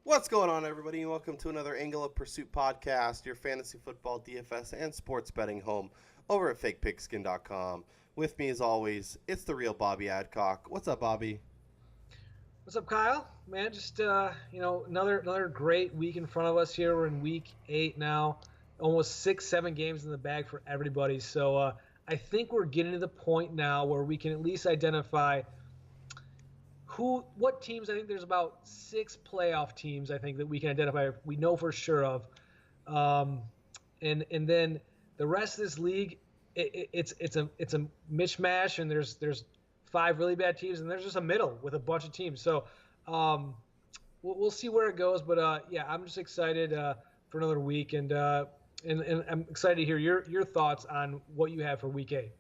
What's going on, everybody? Welcome to another Angle of Pursuit podcast, your fantasy football, DFS, and sports betting home over at fakepigskin.com. With me, as always, it's the real Bobby Adcock. What's up, Bobby? What's up, Kyle? Man, just another great week in front of us here. We're in week 8 now, almost 6-7 games in the bag for everybody. So I think we're getting to the point now where we can at least identify what teams. I think there's about 6 playoff teams. I think that we can identify. We know for sure of, and then the rest of this league, it's a mishmash, and there's 5 really bad teams, and there's just a middle with a bunch of teams. So we'll see where it goes. But yeah, I'm just excited for another week, and I'm excited to hear your thoughts on what you have for week 8.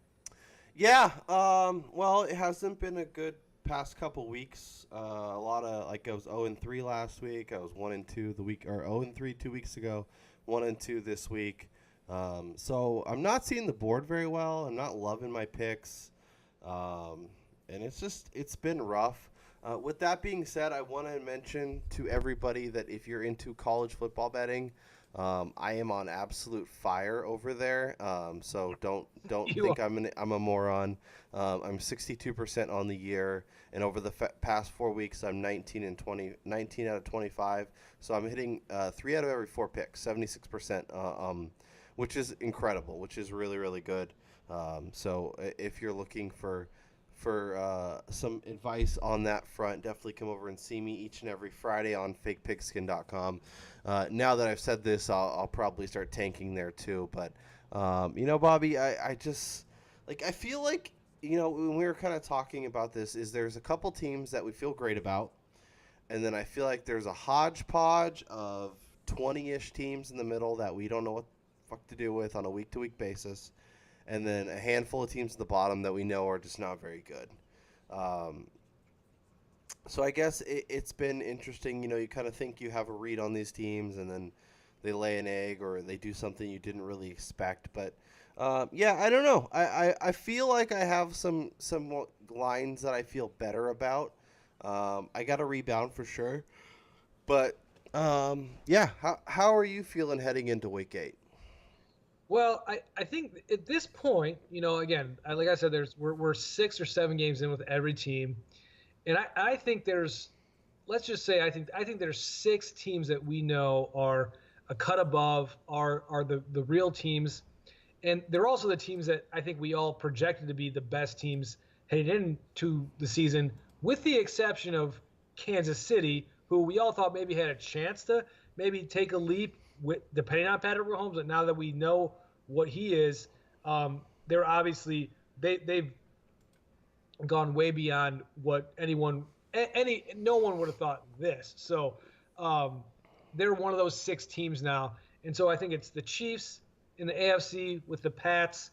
Yeah, well, it hasn't been a good past couple weeks. A lot of, I was 0-3 last week. I was 1-2 the week, or 0-3 2 weeks ago, 1-2 this week. So I'm not seeing the board very well. I'm not loving my picks. And it's been rough. With that being said, I want to mention to everybody that if you're into college football betting, I am on absolute fire over there. So don't think I'm a moron. I'm 62% on the year, and over the past 4 weeks, I'm 19 out of 25. So I'm hitting 3 out of every 4 picks, 76%, which is incredible, which is really, really good. So if you're looking for some advice on that front, definitely come over and see me each and every Friday on fakepigskin.com. Now that I've said this, I'll probably start tanking there too. But, Bobby, I just, I feel like, when we were kind of talking about this, is there's a couple teams that we feel great about. And then I feel like there's a hodgepodge of 20-ish teams in the middle that we don't know what the fuck to do with on a week-to-week basis. And then a handful of teams at the bottom that we know are just not very good. So I guess it's been interesting. You kind of think you have a read on these teams, and then they lay an egg or they do something you didn't really expect. But, yeah, I don't know. I feel like I have some lines that I feel better about. I got a rebound for sure. But, yeah, how are you feeling heading into week 8? Well, I think at this point, again, like I said, we're 6 or 7 games in with every team, and I think let's just say, I think there's 6 teams that we know are a cut above, are the real teams, and they're also the teams that I think we all projected to be the best teams heading into the season, with the exception of Kansas City, who we all thought maybe had a chance to maybe take a leap, depending on Patrick Mahomes. But now that we know what he is, they're obviously they've gone way beyond what no one would have thought this. So they're one of those 6 teams now, and so I think it's the Chiefs in the AFC with the Pats,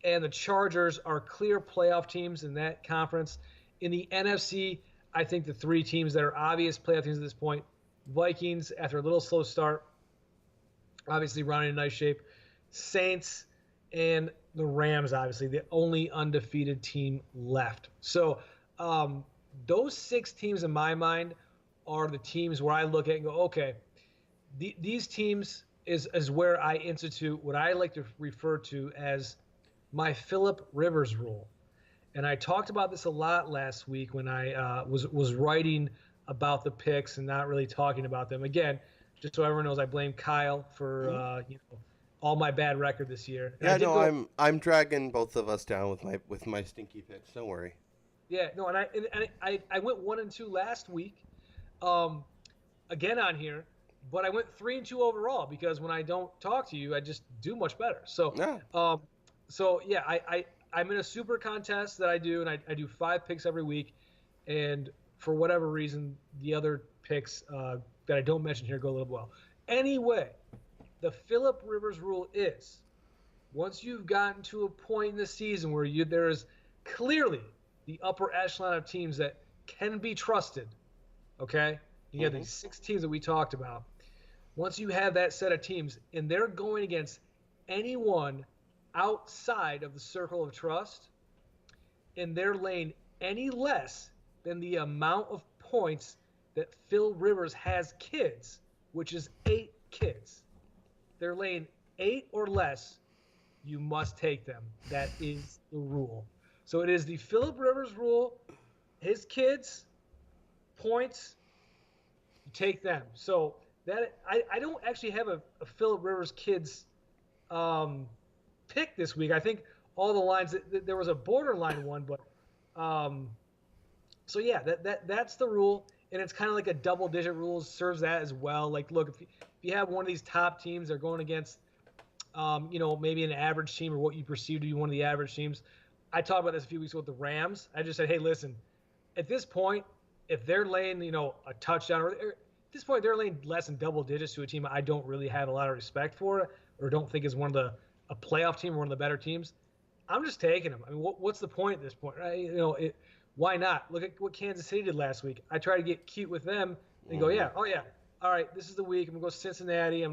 and the Chargers are clear playoff teams in that conference. In the NFC, I think the 3 teams that are obvious playoff teams at this point: Vikings after a little slow start, obviously running in nice shape; Saints, and the Rams, obviously the only undefeated team left. So those 6 teams in my mind are the teams where I look at and go, okay, these teams is where I institute what I like to refer to as my Phillip Rivers rule. And I talked about this a lot last week when I was writing about the picks and not really talking about them. Again, just so everyone knows, I blame Kyle for all my bad record this year. And yeah, no, I'm dragging both of us down with my stinky picks. Don't worry. Yeah, no, and I went 1-2 last week, again on here, but I went 3-2 overall, because when I don't talk to you, I just do much better. So yeah, I'm in a super contest that I do, and I do 5 picks every week, and for whatever reason, the other picks that I don't mention here go a little well. Anyway, the Phillip Rivers rule is, once you've gotten to a point in the season where there is clearly the upper echelon of teams that can be trusted, okay? You have these 6 teams that we talked about. Once you have that set of teams, and they're going against anyone outside of the circle of trust, and they're laying any less than the amount of points that Phil Rivers has kids, which is 8 kids. They're laying 8 or less. You must take them. That is the rule. So it is the Philip Rivers rule. His kids, points, you take them. So that I don't actually have a Philip Rivers kids pick this week. I think all the lines there was a borderline one, but so yeah, that's the rule, and it's kind of like a double digit rule serves that as well. Like, look, if you have one of these top teams, they're going against maybe an average team or what you perceive to be one of the average teams. I talked about this a few weeks ago with the Rams. I just said, hey, listen, at this point, if they're laying a touchdown or at this point they're laying less than double digits to a team I don't really have a lot of respect for or don't think is a playoff team or one of the better teams, I'm just taking them. I mean, what's the point at this point, right? Why not? Look at what Kansas City did last week. I try to get cute with them and go, yeah, oh yeah, all right, this is the week. I'm gonna go Cincinnati.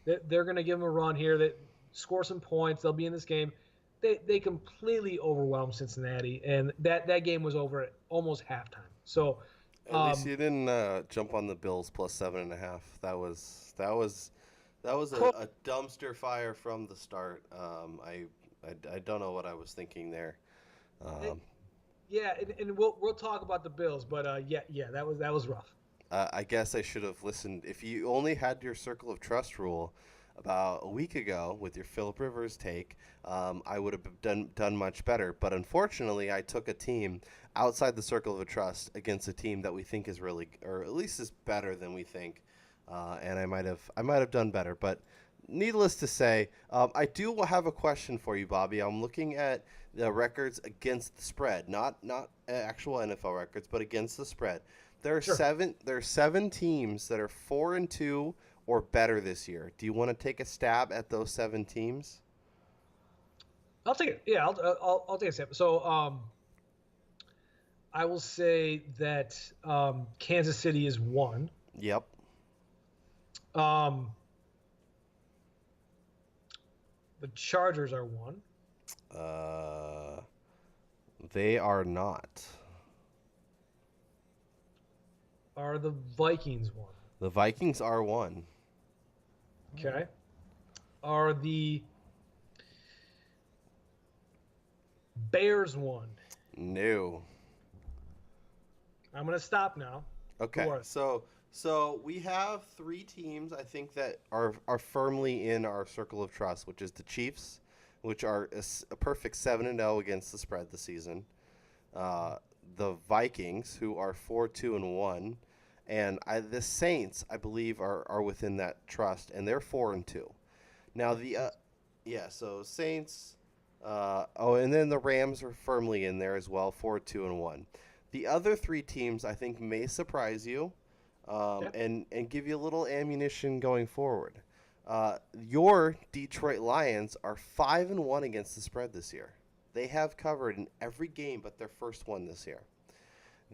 They're gonna give them a run here. That score some points. They'll be in this game. They completely overwhelmed Cincinnati, and that game was over at almost halftime. So at least you didn't jump on the Bills plus 7.5. That was a dumpster fire from the start. I don't know what I was thinking there. Yeah, and we'll talk about the Bills, but yeah, that was rough. I guess I should have listened. If you only had your circle of trust rule about a week ago with your Philip Rivers take, I would have done much better. But unfortunately, I took a team outside the circle of trust against a team that we think is really, or at least is better than we think, and I might have done better. But needless to say, I do have a question for you, Bobby. I'm looking at the records against the spread, not actual NFL records, but against the spread. There are seven teams that are 4-2 or better this year. Do you want to take a stab at those 7 teams? I'll take it. Yeah, I'll take a stab. So I will say that Kansas City is 1. Yep. The Chargers are 1. They are not. Are the Vikings 1? The Vikings are 1. Okay. Are the Bears 1? No. I'm going to stop now. Okay. So we have 3 teams, I think, that are firmly in our circle of trust, which is the Chiefs, which are a perfect 7-0 against the spread this season. The Vikings, who are 4-2-1, and the Saints, I believe, are within that trust, and they're 4-2. Now so Saints, and then the Rams are firmly in there as well, 4-2-1. The other 3 teams, I think, may surprise you, and give you a little ammunition going forward. Your Detroit Lions are 5-1 against the spread this year. They have covered in every game but their first one this year.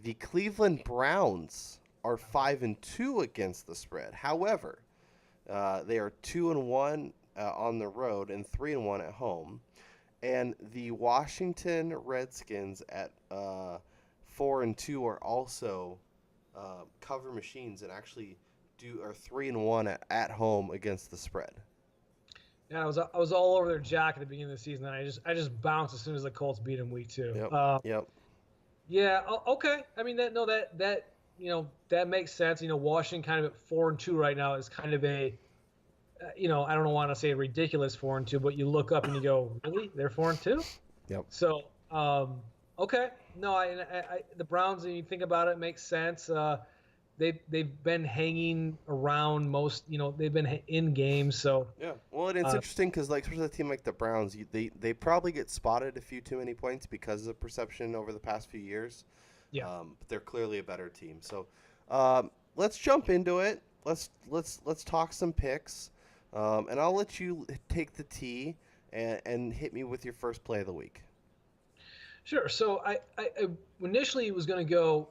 The Cleveland Browns are 5-2 against the spread. However, they are 2-1 on the road and 3-1 at home. And the Washington Redskins at 4-2 are also cover machines and actually are 3-1 at home against the spread. Yeah, I was all over their jack at the beginning of the season, and I just bounced as soon as the Colts beat them week 2. Yep. Yeah. Okay. I mean that makes sense. Washington kind of at 4-2 right now is kind of a, I don't want to say a ridiculous 4-2, but you look up and you go, really? They're 4-2? Yep. So, okay. No, I the Browns, when you think about it, makes sense. They've been hanging around most, they've been in games. So yeah, well, and it's interesting because especially a team like the Browns, they probably get spotted a few too many points because of perception over the past few years. Yeah, but they're clearly a better team. So let's jump into it. Let's talk some picks, and I'll let you take the tee and hit me with your first play of the week. Sure. So I initially was going to go.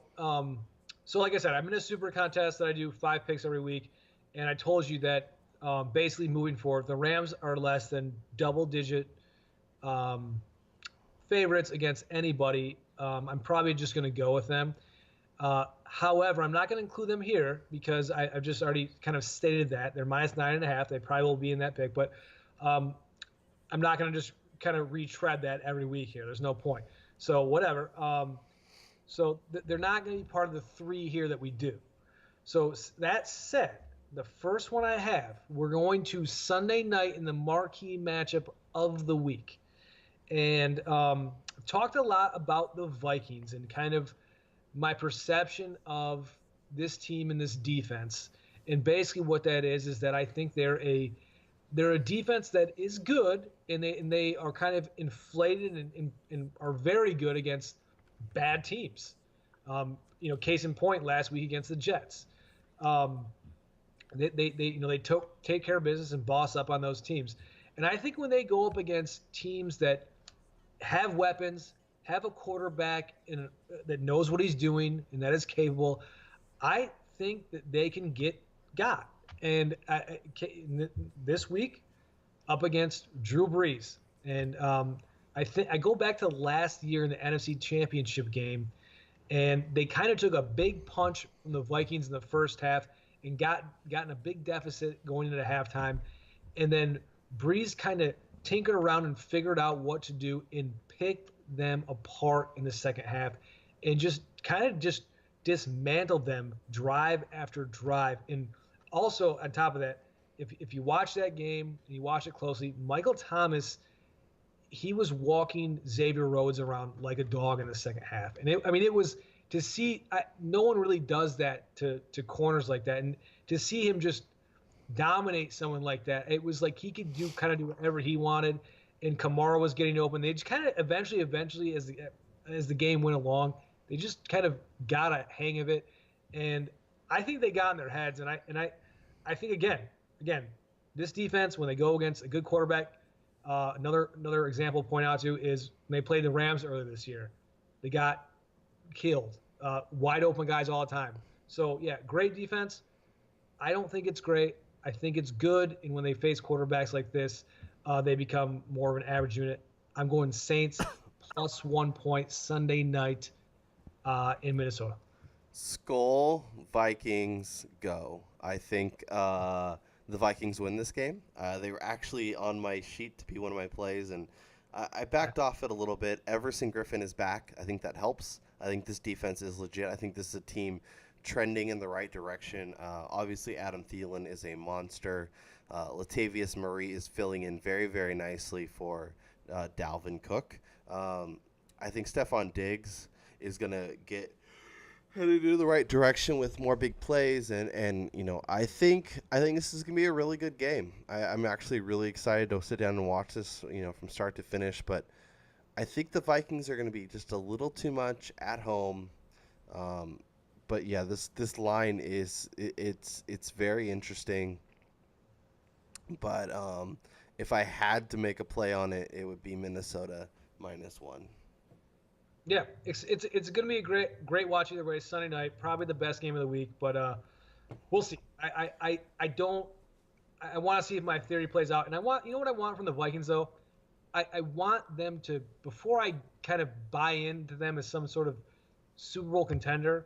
So like I said, I'm in a super contest that I do 5 picks every week, and I told you that basically moving forward, the Rams are less than double-digit favorites against anybody. I'm probably just going to go with them. However, I'm not going to include them here because I've just already kind of stated that they're -9.5. They probably will be in that pick, but um, I'm not going to just kind of retread that every week here. There's no point. So whatever. They're not going to be part of the 3 here that we do. So that said, the first one I have, we're going to Sunday night in the marquee matchup of the week. And talked a lot about the Vikings and kind of my perception of this team and this defense. And basically what that is that I think they're a defense that is good, and they are kind of inflated and are very good against bad teams. Case in point, last week against the Jets. They take care of business and boss up on those teams. And I think when they go up against teams that have weapons, have a quarterback that knows what he's doing and that is capable, I think that they can get got. And this week, up against Drew Brees, and I go back to last year in the NFC Championship game, and they kind of took a big punch from the Vikings in the first half and gotten a big deficit going into halftime, and then Brees kind of tinkered around and figured out what to do and picked them apart in the second half, and just dismantled them drive after drive. And also on top of that, if you watch that game and you watch it closely, Michael Thomas, he was walking Xavier Rhodes around like a dog in the second half. And it was to see, no one really does that to corners like that. And to see him just dominate someone like that, it was like he could do whatever he wanted. And Kamara was getting open. They just kind of eventually as the game went along, they just kind of got a hang of it. And I think they got in their heads. And I think again, this defense, when they go against a good quarterback, another example to point out to is when they played the Rams earlier this year. They got killed, wide open guys all the time. So yeah, great defense. I don't think it's great. I think it's good. And when they face quarterbacks like this, they become more of an average unit. I'm going Saints plus 1 point Sunday night in Minnesota. Skull Vikings go. I think the Vikings win this game. They were actually on my sheet to be one of my plays, and I backed off it a little bit. Everson Griffin is back. I think that helps. I think this defense is legit. I think this is a team trending in the right direction. Obviously, Adam Thielen is a monster. Latavius Murray is filling in very, very nicely for Dalvin Cook. I think Stephon Diggs is going to get headed in the right direction with more big plays, and I think this is gonna be a really good game. I'm actually really excited to sit down and watch this, from start to finish. But I think the Vikings are gonna be just a little too much at home. But yeah, this line it's very interesting. But if I had to make a play on it, it would be Minnesota -1. Yeah, it's going to be a great watch either way. Sunday night, probably the best game of the week, but we'll see. I want to see if my theory plays out, and I want what I want from the Vikings though. I want them to, before I kind of buy into them as some sort of Super Bowl contender,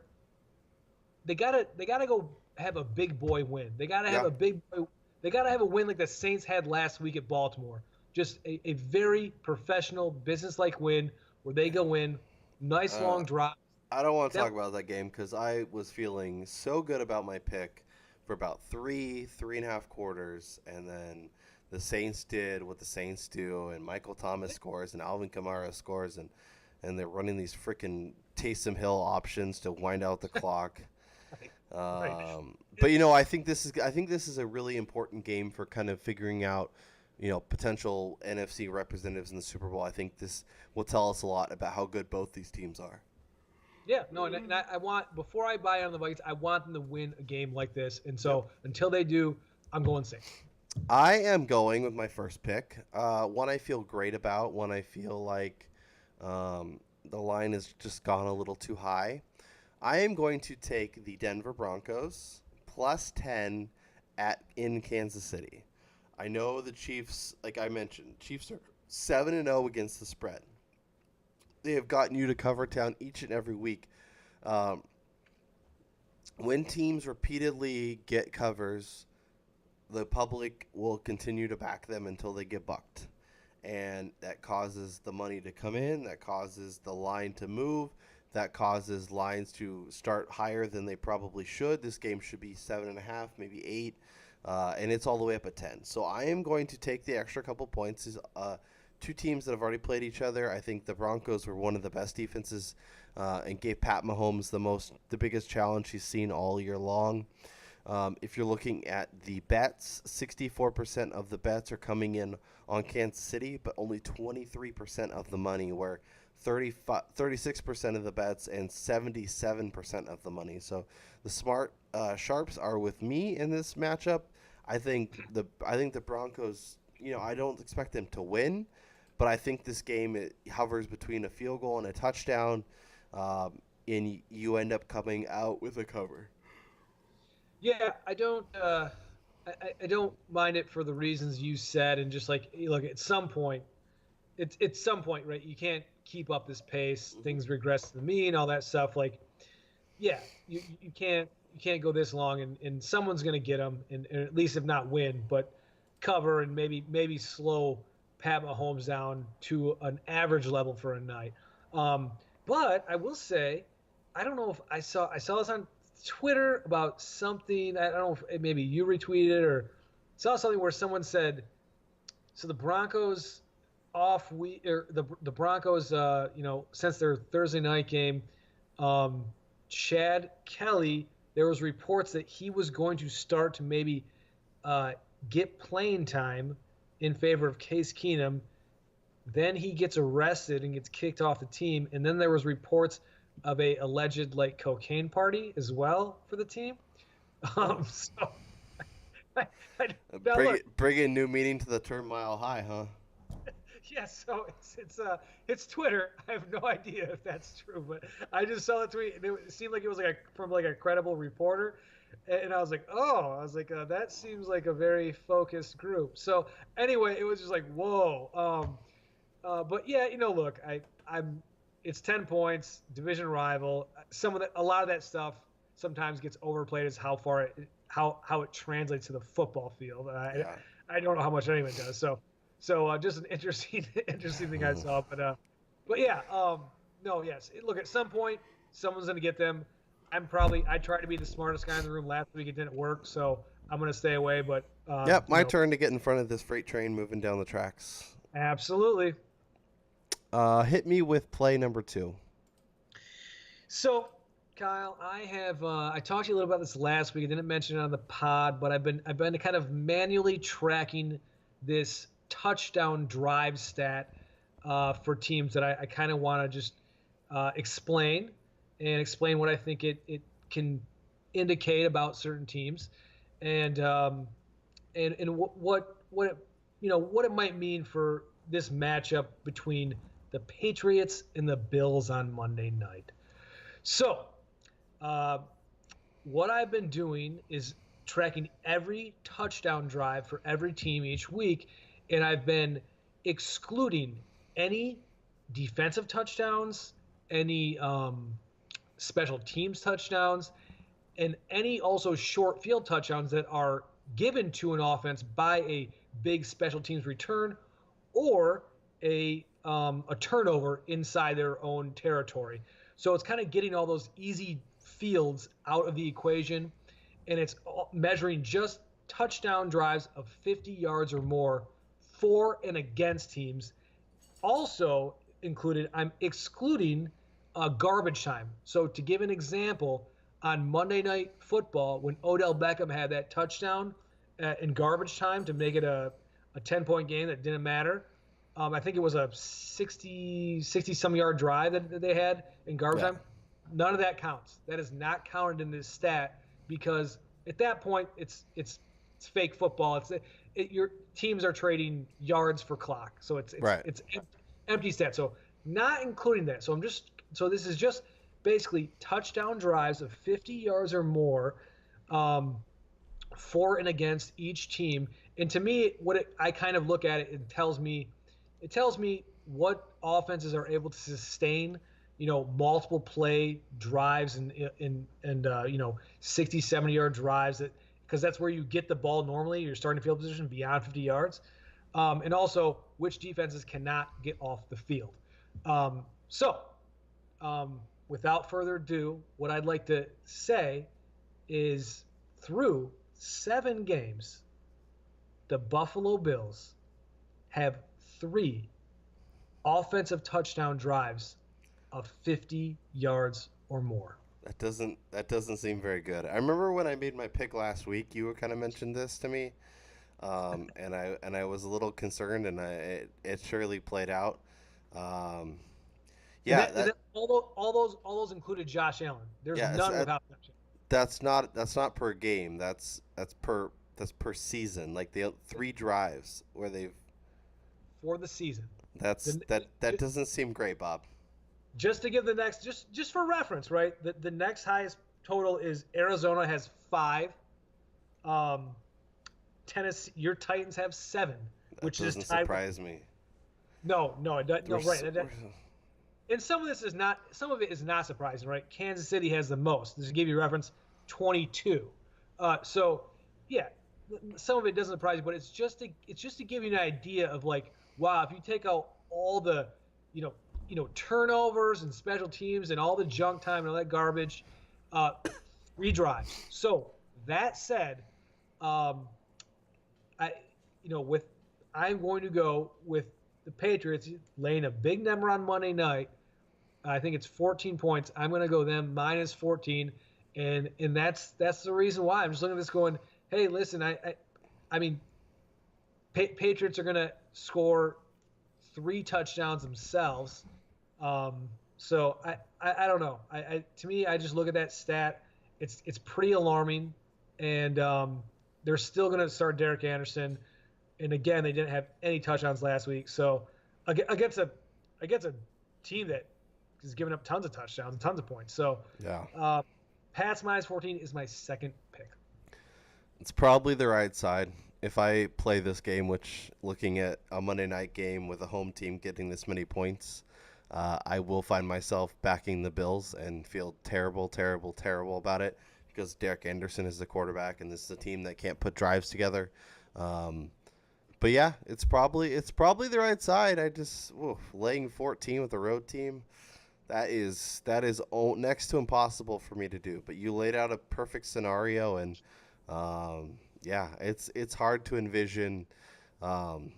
they gotta go have a big boy win. They gotta have They gotta have a win like the Saints had last week at Baltimore. Just a very professional, business-like win where they go in. Nice long drive. I don't want to talk about that game because I was feeling so good about my pick for about three and a half quarters, and then the Saints did what the Saints do, and Michael Thomas scores, and Alvin Kamara scores, and they're running these freaking Taysom Hill options to wind out the clock. But I think this is a really important game for kind of figuring out potential NFC representatives in the Super Bowl. I think this will tell us a lot about how good both these teams are. Yeah, no, and I want, before I buy on the Vikings, I want them to win a game like this. And so until they do, I'm going Saints. I am going with my first pick. One I feel great about. One I feel like the line has just gone a little too high. I am going to take the Denver Broncos plus 10 in Kansas City. I know the Chiefs, like I mentioned, Chiefs are 7-0 against the spread. They have gotten you to cover town each and every week. when teams repeatedly get covers, the public will continue to back them until they get bucked. And that causes the money to come in, that causes the line to move, that causes lines to start higher than they probably should. This game should be 7.5, maybe 8, and it's all the way up at 10. So I am going to take the extra couple points. Two teams that have already played each other. I think the Broncos were one of the best defenses and gave Pat Mahomes the biggest challenge he's seen all year long. If you're looking at the bets, 64% of the bets are coming in on Kansas City, but only 23% of the money, where 36% of the bets and 77% of the money. So the smart sharps are with me in this matchup. I think the Broncos, I don't expect them to win, but I think this game it hovers between a field goal and a touchdown, and you end up coming out with a cover. Yeah, I don't. I don't mind it for the reasons you said, and just like look at some point, it's at some point, right? You can't keep up this pace. Things regress to the mean, all that stuff. Like, yeah, you can't go this long, and someone's gonna get them, and at least if not win, but cover and maybe slow Pat Mahomes down to an average level for a night. Um, but I will say, I don't know if I saw this on Twitter about something. I don't know if maybe you retweeted or saw something where someone said, so the Broncos off week or the Broncos, since their Thursday night game, um, Chad Kelly, there was reports that he was going to start to maybe uh, get playing time in favor of Case Keenum. Then he gets arrested and gets kicked off the team. And then there was reports of a alleged like cocaine party as well for the team. So I, I, now look, Bringing new meaning to the term "mile high," huh? yeah. So it's Twitter. I have no idea if that's true, but I just saw the tweet and it seemed like it was from like a credible reporter, and I was like, that seems like a very focused group. So anyway, it was just like whoa. But yeah, look, I'm it's 10 points, division rival. A lot of that stuff sometimes gets overplayed as how it translates to the football field. Yeah. I don't know how much anyone does. So just an interesting interesting thing I saw. But yeah, no, yes. Look, at some point, someone's gonna get them. I tried to be the smartest guy in the room last week. It didn't work, so I'm gonna stay away. But Yep, my turn to get in front of this freight train moving down the tracks. absolutely. Hit me with play number 2. So, Kyle, I talked to you a little about this last week. I didn't mention it on the pod, but I've been kind of manually tracking this touchdown drive stat for teams that I kind of want to just explain what I think it can indicate about certain teams, and what it might mean for this matchup between the Patriots and the Bills on Monday night. So, what I've been doing is tracking every touchdown drive for every team each week, and I've been excluding any defensive touchdowns, any special teams touchdowns, and any also short field touchdowns that are given to an offense by a big special teams return or a turnover inside their own territory. So it's kind of getting all those easy fields out of the equation, and it's measuring just touchdown drives of 50 yards or more for and against teams. Also included, I'm excluding garbage time. So to give an example, on Monday Night Football, when Odell Beckham had that touchdown in garbage time to make it a 10-point game that didn't matter, I think it was a 60-some yard drive that they had in garbage time. None of that counts. That is not counted in this stat because at that point it's fake football. Your teams are trading yards for clock, so it's Right. it's empty stat. So not including that. So this is just basically touchdown drives of 50 yards or more, for and against each team. And to me, I kind of look at it, it tells me what offenses are able to sustain multiple play drives and 60, 70-yard drives because that's where you get the ball normally. You're starting field position beyond 50 yards. And also which defenses cannot get off the field. So without further ado, what I'd like to say is through 7 games, the Buffalo Bills have 3 offensive touchdown drives of 50 yards or more. That doesn't seem very good. I remember when I made my pick last week, you kind of mentioned this to me, and I was a little concerned, and it surely played out. Um, And yeah, that all those included Josh Allen. There's yeah, none without Josh Allen that's not per game. That's per season. Like the 3 drives where they've for the season. that's The, that doesn't seem great, Bob. just to give the next, just for reference, right? The next highest total is Arizona has 5. Um, Tennessee, your Titans have 7, That which is doesn't tied with. surprise me. No, it doesn't. No, We're, right. s- we're And some of it is not surprising, right? Kansas City has the most. Just to give you a reference, 22. So yeah, some of it doesn't surprise you, but it's just to give you an idea of like, wow, if you take out all the, you know, turnovers and special teams and all the junk time and all that garbage, uh, 3 drives. So that said, um, I, with I'm going to go with the Patriots laying a big number on Monday night. I think it's 14 points. I'm going to go them minus 14, and that's the reason why. I'm just looking at this going, hey, listen, I mean, Patriots are going to score 3 touchdowns themselves. So I don't know. To me, I just look at that stat. It's pretty alarming, and they're still going to start Derek Anderson. And again, they didn't have any touchdowns last week. So against a team that is giving up tons of touchdowns and tons of points. So yeah. Pats minus 14 is my second pick. It's probably the right side. If I play this game, which looking at a Monday night game with a home team getting this many points, I will find myself backing the Bills and feel terrible, terrible, terrible about it because Derek Anderson is the quarterback, and this is a team that can't put drives together. Um, but yeah, it's probably the right side. I just laying 14 with a road team. That is next to impossible for me to do. But you laid out a perfect scenario, and yeah, it's hard to envision. Um,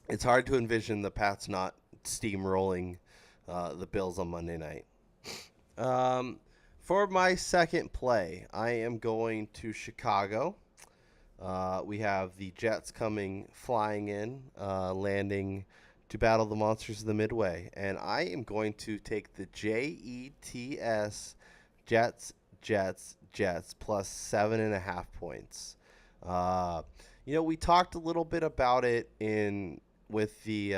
it's hard to envision the Pats not steamrolling the Bills on Monday night. Um, for my second play, I am going to Chicago. We have the Jets coming flying in, landing to battle the monsters of the Midway, and I am going to take the Jets, Jets plus 7.5 points. We talked a little bit about it in with the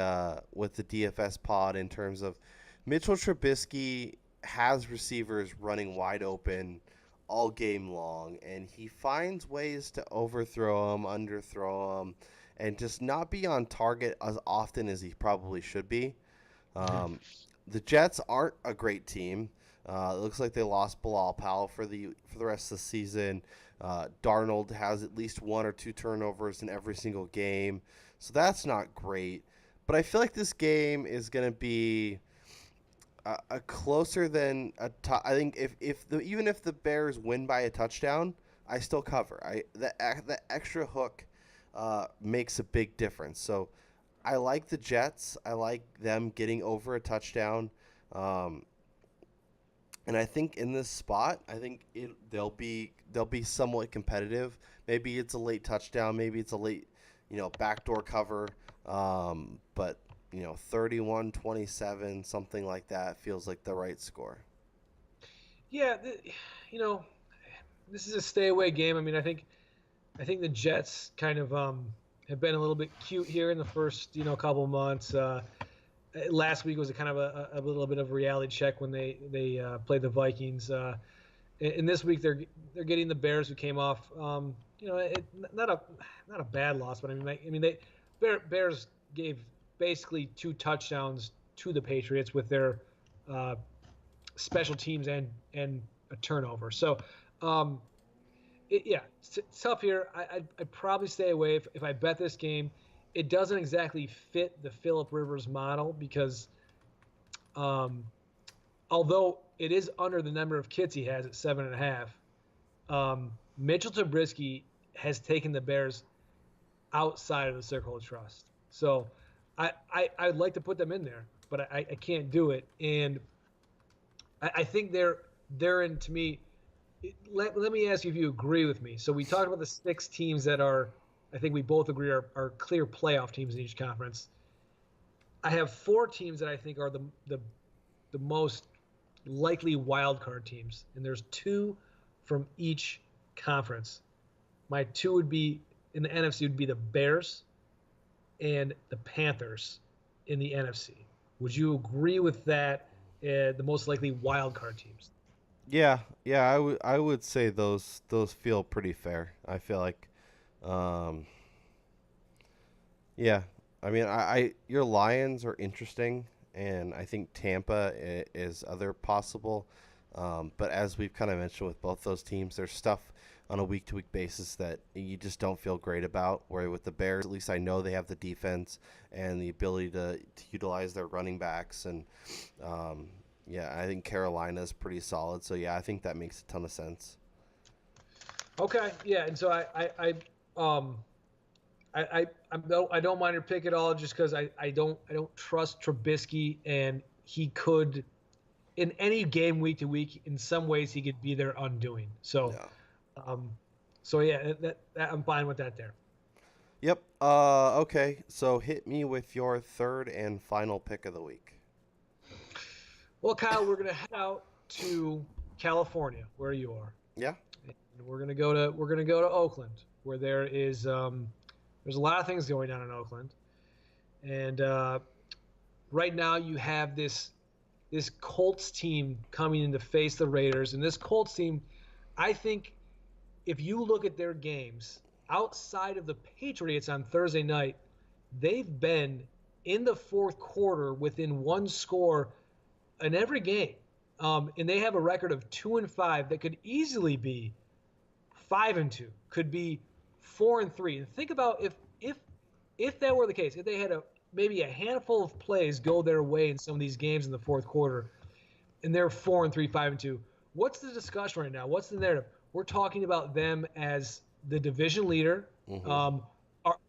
DFS pod in terms of Mitchell Trubisky has receivers running wide open all game long, and he finds ways to overthrow them, underthrow them, and just not be on target as often as he probably should be. Um, the Jets aren't a great team. It looks like they lost Bilal Powell for the rest of the season. Darnold has at least 1 or 2 turnovers in every single game, so that's not great. But I feel like this game is going to be a closer than I think even if the Bears win by a touchdown, I still cover. The extra hook makes a big difference. So I like the Jets. I like them getting over a touchdown. And I think in this spot, I think they'll be somewhat competitive. Maybe it's a late touchdown. Maybe it's a late, backdoor cover. But 31-27, something like that feels like the right score. Yeah, this is a stay away game. I mean, I think the Jets kind of have been a little bit cute here in the first couple months. Last week was a kind of a little bit of a reality check when they played the Vikings. And this week they're getting the Bears, who came off not a bad loss, but Bears gave basically 2 touchdowns to the Patriots with their uh, special teams and a turnover. So, it's tough here. I'd probably stay away if I bet this game. It doesn't exactly fit the Phillip Rivers model because um, although it is under the number of kids he has at 7.5, Mitchell Trubisky has taken the Bears outside of the circle of trust. So I'd like to put them in there, but I can't do it. And I think they're in, to me. Let me ask you if you agree with me. So we talked about the 6 teams that are, I think we both agree are clear playoff teams in each conference. I have 4 teams that I think are the most likely wild card teams, and there's 2 from each conference. My 2 would be in the NFC would be the Bears and the Panthers in the NFC. Would you agree with that? The most likely wild card teams. Yeah, I would say those feel pretty fair. I feel like, um, yeah. I mean, your Lions are interesting, and I think Tampa is other possible. But as we've kind of mentioned with both those teams, there's stuff on a week-to-week basis that you just don't feel great about. Where with the Bears, at least I know they have the defense and the ability to utilize their running backs, and yeah, I think Carolina is pretty solid. So yeah, I think that makes a ton of sense. Okay, yeah, and so I don't mind your pick at all, just because I don't trust Trubisky, and he could in any game week to week in some ways he could be their undoing. So, Yeah. um, so yeah, that I'm fine with that there. Yep. Okay. So hit me with your third and final pick of the week. Well, Kyle, we're gonna head out to California, where you are. Yeah. And we're gonna go to Oakland, where there's a lot of things going on in Oakland, and right now you have this Colts team coming in to face the Raiders, and this Colts team, I think, if you look at their games outside of the Patriots on Thursday night, they've been in the fourth quarter within one score in every game. And they have a record of 2-5 that could easily be 5-2, could be 4-3. And think about if that were the case, if they had maybe a handful of plays go their way in some of these games in the fourth quarter, and they're 4-3, 5-2. What's the discussion right now? What's the narrative? We're talking about them as the division leader. Mm-hmm.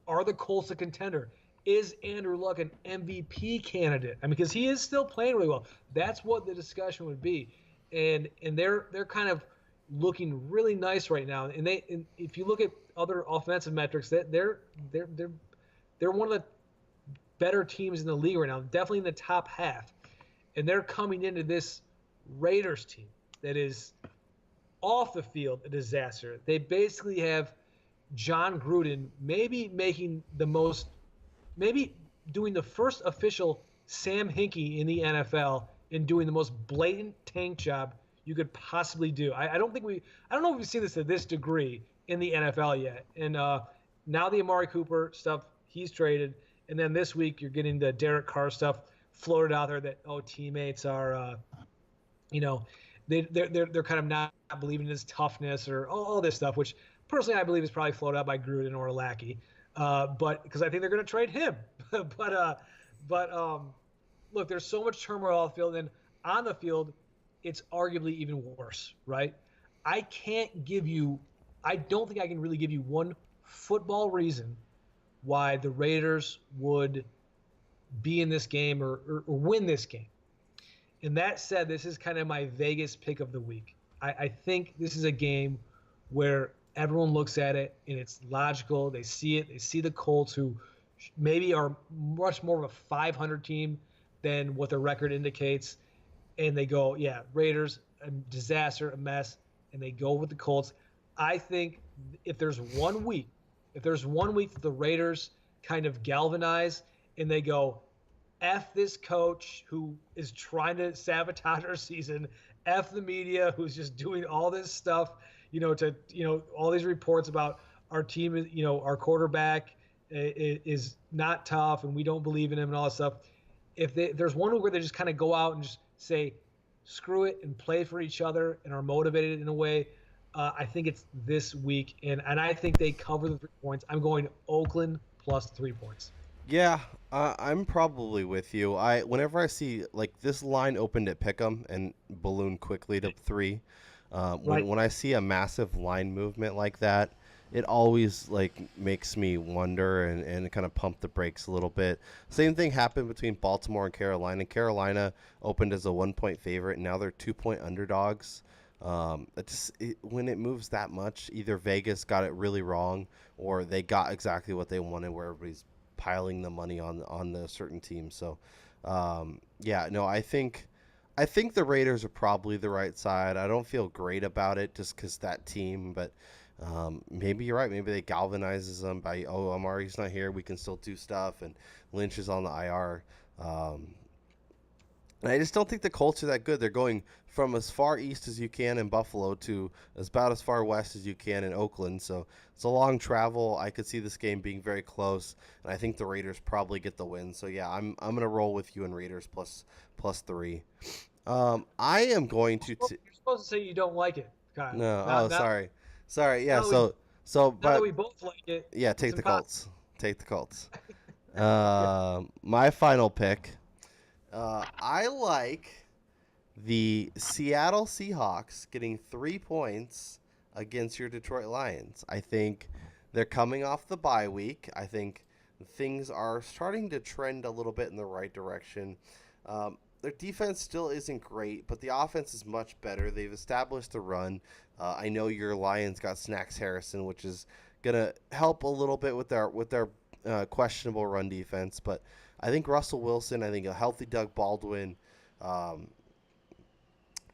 Are the Colts a contender? Is Andrew Luck an MVP candidate? I mean, because he is still playing really well. That's what the discussion would be, and they're kind of looking really nice right now. And if you look at other offensive metrics, that they're one of the better teams in the league right now, definitely in the top half. And they're coming into this Raiders team that is off the field a disaster. They basically have John Gruden maybe doing the first official Sam Hinkie in the NFL and doing the most blatant tank job you could possibly do. I don't know if we've seen this to this degree in the NFL yet. And now the Amari Cooper stuff, he's traded. And then this week you're getting the Derek Carr stuff floated out there that teammates are, they're kind of not believing in his toughness or all this stuff, which personally I believe is probably floated out by Gruden or Lackey, but because I think they're going to trade him. but look, there's so much turmoil off the field, and on the field, it's arguably even worse, right? I don't think I can really give you one football reason why the Raiders would be in this game or win this game. And that said, this is kind of my Vegas pick of the week. I think this is a game where everyone looks at it and it's logical. They see it. They see the Colts, who maybe are much more of a 500 team than what their record indicates. And they go, yeah, Raiders, a disaster, a mess. And they go with the Colts. I think if there's 1 week that the Raiders kind of galvanize and they go, F this coach who is trying to sabotage our season, F the media who's just doing all this stuff, all these reports about our team, our quarterback is not tough and we don't believe in him and all that stuff. If there's one where they just kind of go out and just say, screw it and play for each other and are motivated in a way, I think it's this week. And I think they cover the 3 points. I'm going Oakland plus 3 points. Yeah, I'm probably with you. Whenever I see like this line opened at Pick'em and ballooned quickly to 3, when Right. when I see a massive line movement like that, it always like makes me wonder and kind of pump the brakes a little bit. Same thing happened between Baltimore and Carolina. Carolina opened as a 1 point favorite, and now they're 2 point underdogs. When it moves that much, either Vegas got it really wrong or they got exactly what they wanted, where everybody's piling the money on the certain team. So, yeah, no, I think the Raiders are probably the right side. I don't feel great about it just because that team, but maybe you're right. Maybe they galvanizes them by Amari's not here. We can still do stuff, and Lynch is on the IR. And I just don't think the Colts are that good. They're going from as far east as you can in Buffalo to about as far west as you can in Oakland. So it's a long travel. I could see this game being very close, and I think the Raiders probably get the win. So yeah, I'm gonna roll with you in Raiders plus 3. I am going to. You're supposed to say you don't like it, Kyle. No, Now, oh sorry. Yeah, now that we now that but we both like it, yeah, it's take the impossible. Colts. Take the Colts. My final pick. I like the Seattle Seahawks getting 3 points against your Detroit Lions. I think they're coming off the bye week. I think things are starting to trend a little bit in the right direction. Their defense still isn't great, but the offense is much better. They've established the run. I know your Lions got Snacks Harrison, which is gonna help a little bit with their questionable run defense. But I think Russell Wilson. I think a healthy Doug Baldwin. Um,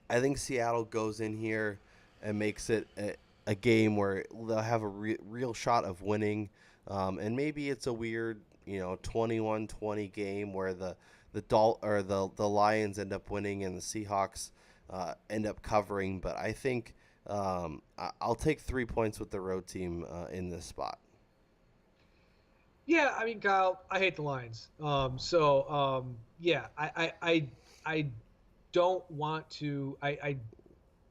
I think Seattle goes in here and makes it a game where they'll have a real shot of winning. And maybe it's a weird, 21-20 game where the Lions end up winning and the Seahawks end up covering. But I think I'll take 3 points with the road team in this spot. Yeah, I mean, Kyle, I hate the Lions. Yeah, I don't want to.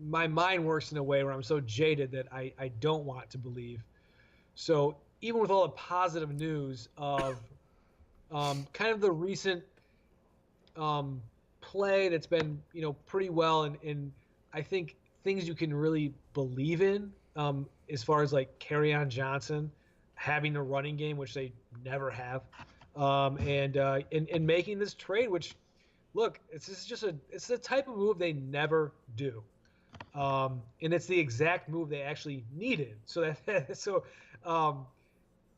My mind works in a way where I'm so jaded that I don't want to believe. So even with all the positive news of kind of the recent play that's been pretty well, and I think things you can really believe in as far as like on Johnson having a running game, which they never have, and making this trade, which look, it's the type of move they never do. And it's the exact move they actually needed. Um,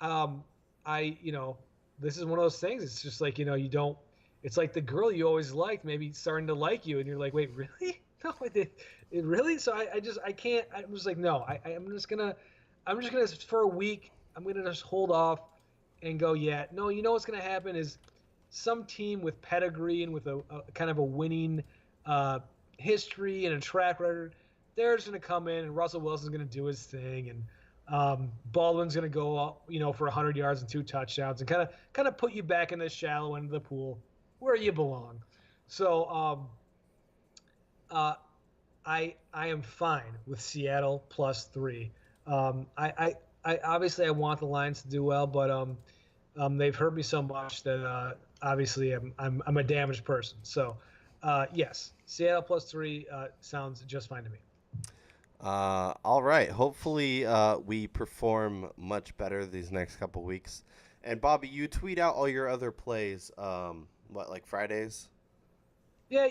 um, I, this is one of those things. It's just like, you don't, it's like the girl you always liked, maybe starting to like you. And you're like, wait, really? No, it really? So I can't, I'm just like, no, I'm just going to, for a week, I'm going to just hold off and go, yeah, no, what's going to happen is some team with pedigree and with a kind of a winning history and a track record, they're just going to come in and Russell Wilson's going to do his thing, and Baldwin's going to go, for 100 yards and 2 touchdowns, and kind of put you back in the shallow end of the pool where you belong. So I am fine with Seattle plus 3. I obviously I want the Lions to do well, but they've hurt me so much that obviously I'm a damaged person. So yes, Seattle plus 3 sounds just fine to me. All right. Hopefully, we perform much better these next couple weeks. And Bobby, you tweet out all your other plays. Like Fridays? Yeah,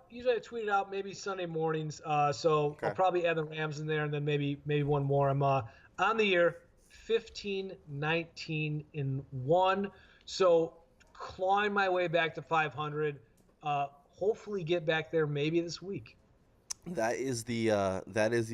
usually I tweet it out maybe Sunday mornings. So Okay. I'll probably add the Rams in there, and then maybe one more. I'm on the year 15, 19, and 1. So clawing my way back to 500. Hopefully get back there maybe this week. That is the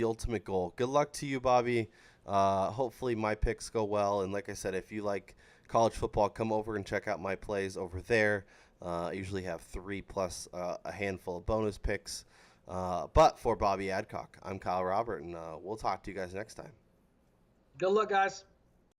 ultimate goal. Good luck to you, Bobby. Hopefully my picks go well. And like I said, if you like college football, come over and check out my plays over there. I usually have 3 plus a handful of bonus picks. But for Bobby Adcock, I'm Kyle Robert, and we'll talk to you guys next time. Good luck, guys.